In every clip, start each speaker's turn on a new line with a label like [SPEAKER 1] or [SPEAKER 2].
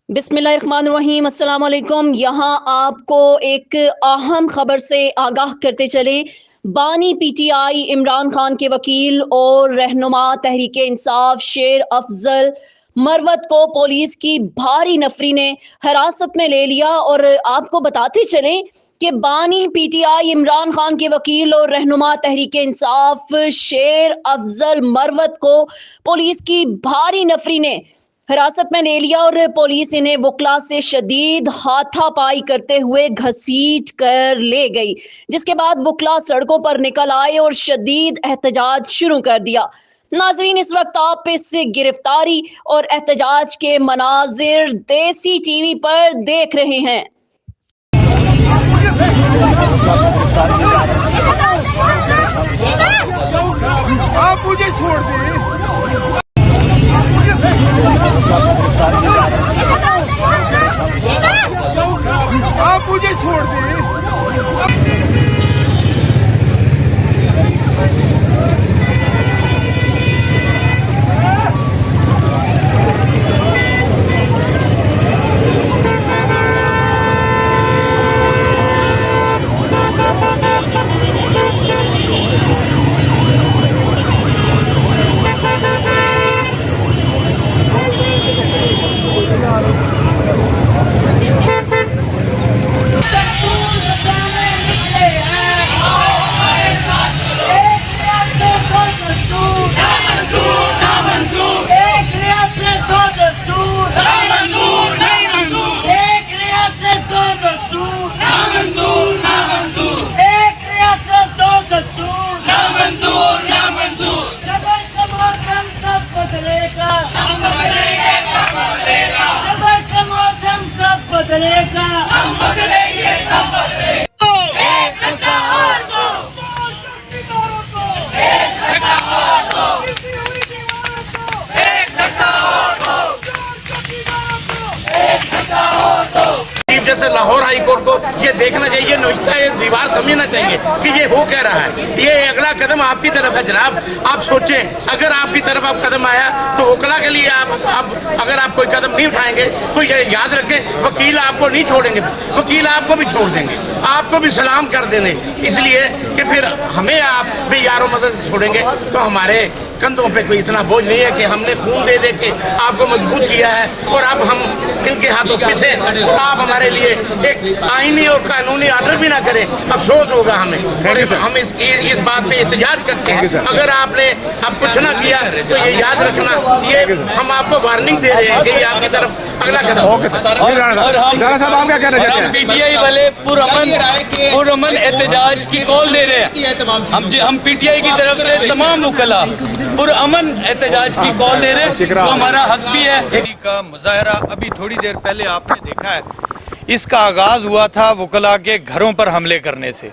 [SPEAKER 1] बिस्मिल्लाहिर्रहमानिर्रहीम, अस्सलाम वालेकुम। यहाँ आपको एक अहम खबर से आगाह करते चले। बानी पीटीआई इमरान खान के वकील और रहनुमा तहरीक इंसाफ शेर अफजल मरवत को पुलिस की भारी नफरी ने हिरासत में ले लिया। और आपको बताते चले कि बानी पीटीआई इमरान खान के वकील और रहनुमा तहरीक इंसाफ शेर अफजल मरवत को पुलिस की भारी नफरी ने हिरासत में ले लिया और पुलिस इन्हें वकला से शदीद हाथापाई करते हुए घसीट कर ले गई, जिसके बाद वकला सड़कों पर निकल आए और शदीद एहतजाज शुरू कर दिया। नाजरीन, इस वक्त आप इस गिरफ्तारी और एहतजाज के मनाजिर देसी टीवी पर देख रहे हैं।
[SPEAKER 2] आप मुझे छोड़ दें। आप मुझे छोड़ दें। जैसे लाहौर हाई कोर्ट को ये देखना चाहिए, नुकता ये दीवार समझना चाहिए कि ये हो क्या रहा है। ये अगला कदम आपकी तरफ है जनाब। आप सोचें, अगर आपकी तरफ आप कदम आया तो वकला के लिए आप अगर आप कोई कदम नहीं उठाएंगे तो ये याद रखें, वकील आपको नहीं छोड़ेंगे, वकील आपको भी छोड़ देंगे, आपको भी सलाम कर देंगे। इसलिए कि फिर हमें आप भी यारों मदद छोड़ेंगे तो हमारे कंधों पे कोई इतना बोझ नहीं है कि हमने खून दे दे के आपको मजबूत किया है और अब हम इनके हाथों कैसे आप हमारे लिए एक आईनी और कानूनी आर्डर भी ना करें, अफसोस होगा हमें। और हम इस बात पे एहतजाज करते हैं। अगर आपने अब कुछ ना किया तो ये याद रखना, ये हम आपको वार्निंग दे रहे हैं कि ये आपकी तरफ अगला कदम।
[SPEAKER 3] आप क्या कह रहे हैं? पीटीआई वाले पुरअमन एहतजाज की कॉल दे रहे हैं। हम पीटीआई की तरफ से तमाम वकला पुरअमन एहतजाज की कॉल दे रहे हैं, तो हमारा हक भी है। का मुजाहरा अभी थोड़ी देर पहले आपने देखा है, इसका आगाज हुआ था वकला के घरों पर हमले करने से।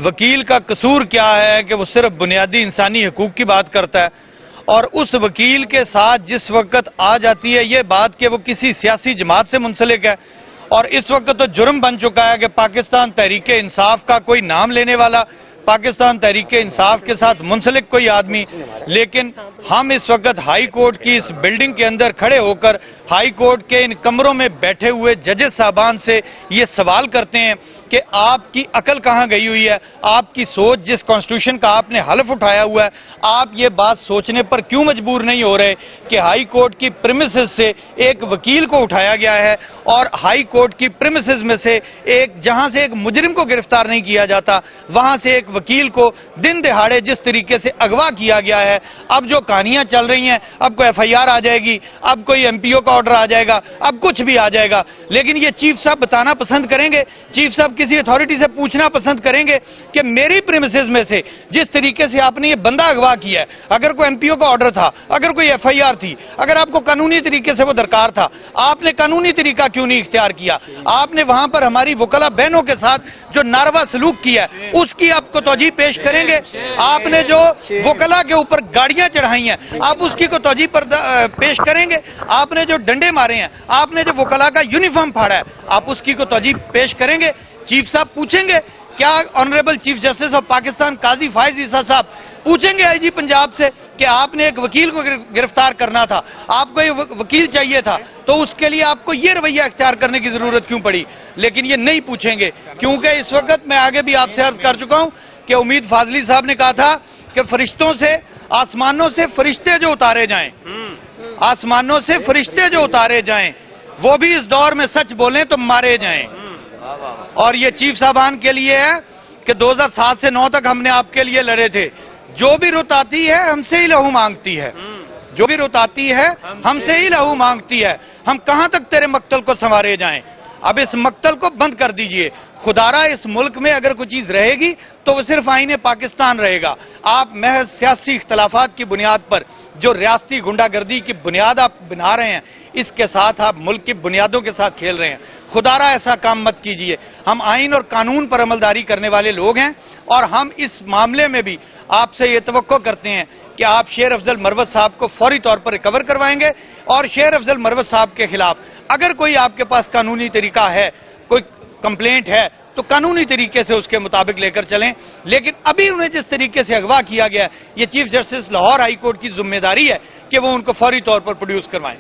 [SPEAKER 3] वकील का कसूर क्या है कि वो सिर्फ बुनियादी इंसानी हकूक की बात करता है, और उस वकील के साथ जिस वक्त आ जाती है ये बात कि वो किसी सियासी जमात से मुंसलिक है, और इस वक्त तो जुर्म बन चुका है कि पाकिस्तान तहरीक इंसाफ का कोई नाम लेने वाला, पाकिस्तान तहरीक इंसाफ के साथ मुंसलिक कोई आदमी। लेकिन हम इस वक्त हाई कोर्ट की इस बिल्डिंग के अंदर खड़े होकर हाई कोर्ट के इन कमरों में बैठे हुए जजेस साहबान से ये सवाल करते हैं कि आपकी अकल कहाँ गई हुई है, आपकी सोच, जिस कॉन्स्टिट्यूशन का आपने हलफ उठाया हुआ है, आप ये बात सोचने पर क्यों मजबूर नहीं हो रहे कि हाई कोर्ट की प्रीमिसेस से एक वकील को उठाया गया है, और हाई कोर्ट की प्रीमिसेस में से एक, जहां से एक मुजरिम को गिरफ्तार नहीं किया जाता, वहां से एक वकील को दिन दिहाड़े जिस तरीके से अगवा किया गया है। अब जो कहानियां चल रही हैं, अब कोई एफआईआर आ जाएगी, अब कोई एमपीओ का ऑर्डर आ जाएगा, अब कुछ भी आ जाएगा, लेकिन ये चीफ साहब बताना पसंद करेंगे, चीफ साहब किसी अथॉरिटी से पूछना पसंद करेंगे कि मेरी प्रीमिसेस में से जिस तरीके से आपने ये बंदा अगवा किया है, अगर कोई एमपीओ का ऑर्डर था, अगर कोई एफआईआर थी, अगर आपको कानूनी तरीके से वो दरकार था, आपने कानूनी तरीका क्यों नहीं इख्तियार किया? आपने वहां पर हमारी वकला बहनों के साथ जो नारवा सलूक किया है उसकी आपको तौजीह पेश करेंगे। आपने जो वकला के ऊपर गाड़ियां चढ़ाई हैं, आप उसकी को तौजीह पर पेश करेंगे। आपने जो डंडे मारे हैं, आपने जो वकला का यूनिफॉर्म फाड़ा है, आप उसकी को तौजीह पेश करेंगे। चीफ साहब पूछेंगे, क्या honourable Chief Justice of Pakistan Qazi Faez Isa साहब پوچھیں گے آئی جی پنجاب سے کہ آپ نے ایک وکیل کو گرفتار کرنا تھا، آپ کو یہ وکیل چاہیے تھا، تو اس کے لیے آپ کو یہ رویہ اختیار کرنے کی ضرورت کیوں پڑی؟ لیکن یہ نہیں پوچھیں گے، کیونکہ اس وقت میں آگے بھی آپ سے عرض کر چکا ہوں کہ امید فاضلی صاحب نے کہا تھا کہ فرشتوں سے، آسمانوں سے فرشتے جو اتارے جائیں، آسمانوں سے فرشتے جو اتارے جائیں وہ بھی اس دور میں سچ بولیں تو مارے جائیں۔ اور یہ چیف صاحبان کے لیے ہے کہ 2007 سے 9 تک ہم نے آپ کے لیے لڑے تھے، جو بھی رت آتی ہے ہم سے ہی لہو مانگتی ہے، جو بھی رت آتی ہے ہم سے ہی لہو مانگتی ہے، ہم کہاں تک تیرے مقتل کو سنوارے جائیں؟ اب اس مقتل کو بند کر دیجئے۔ خدارا اس ملک میں اگر کوئی چیز رہے گی تو وہ صرف آئین پاکستان رہے گا۔ آپ محض سیاسی اختلافات کی بنیاد پر جو ریاستی گنڈا گردی کی بنیاد آپ بنا رہے ہیں، اس کے ساتھ آپ ملک کی بنیادوں کے ساتھ کھیل رہے ہیں۔ خدارا ایسا کام مت کیجئے۔ ہم آئین اور قانون پر عملداری کرنے والے لوگ ہیں، اور ہم اس معاملے میں بھی آپ سے یہ توقع کرتے ہیں کہ آپ شیر افضل مروت صاحب کو فوری طور پر ریکور کروائیں گے، اور شیر افضل مروت صاحب کے خلاف اگر کوئی آپ کے پاس قانونی طریقہ ہے، کوئی کمپلینٹ ہے، تو قانونی طریقے سے اس کے مطابق لے کر چلیں۔ لیکن ابھی انہیں جس طریقے سے اغوا کیا گیا ہے، یہ chief justice Lahore high court کی ذمہ داری ہے کہ وہ ان کو فوری طور پر پروڈیوس کروائیں۔